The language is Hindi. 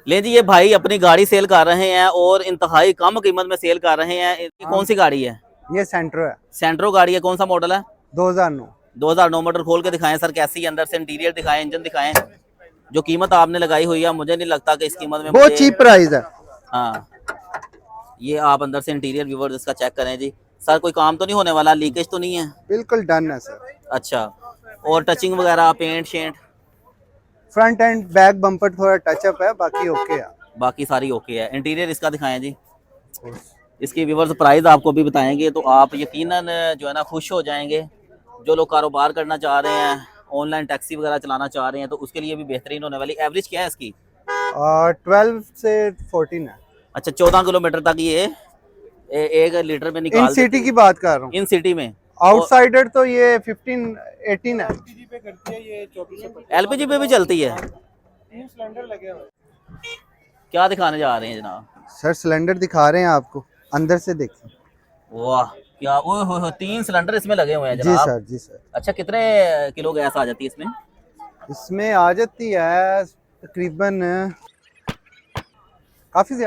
ले जी, ये भाई अपनी गाड़ी सेल कर रहे हैं और इंतहाई कम कीमत में सेल कर रहे हैं। ये कौन सी गाड़ी है? ये सेंट्रो है। सेंट्रो गाड़ी है। कौन सा मॉडल है? 2009। 2009 मॉडल। खोल के दिखाएं सर, कैसी है अंदर से, इंटीरियर दिखाएं, इंजन दिखाएं। जो कीमत आपने लगाई हुई है, मुझे नहीं लगता कि इस कीमत में बहुत चीप प्राइस है। हाँ, ये आप अंदर से इंटीरियर व्यूअर्स इसका चेक करें जी। सर कोई काम तो नहीं होने वाला, लीकेज तो नहीं है? बिल्कुल डन है सर। अच्छा, और टचिंग वगैरह, पेंट शेंट? फ्रंट एंड बैक बम्पर थोड़ा टचअप है, बाकी ओके है। बाकी सारी ओके है। इंटीरियर इसका दिखाएं जी। इसकी व्यूअर्स प्राइस आपको भी बताएंगे तो आप यकीनन जो है ना खुश हो जाएंगे। जो लोग कारोबार करना चाह रहे हैं, ऑनलाइन टैक्सी वगैरह चलाना चाह रहे हैं, तो उसके लिए भी बेहतरीन होने वाली। एवरेज क्या है इसकी? 12 से 14 है। अच्छा, 14 किलोमीटर तक ये 1 लीटर में इन निकाल सिटी की बात कर रहा हूँ। इन सिटी में। आउटसाइडर तो ये 15-18 है। एलपीजी पे भी चलती है? 3 सिलेंडर लगे हुए। क्या दिखाने जा रहे हैं जनाब? सर सिलेंडर दिखा रहे हैं आपको, अंदर से देखिए। वाह, क्या ओए हो, 3 सिलेंडर इसमें लगे हुए हैं जी जनाब। सर, जी सर। अच्छा, कितने किलो गैस आ जाती है इसमें? इसमें आ जाती है तकरीबन काफी ज्यादा।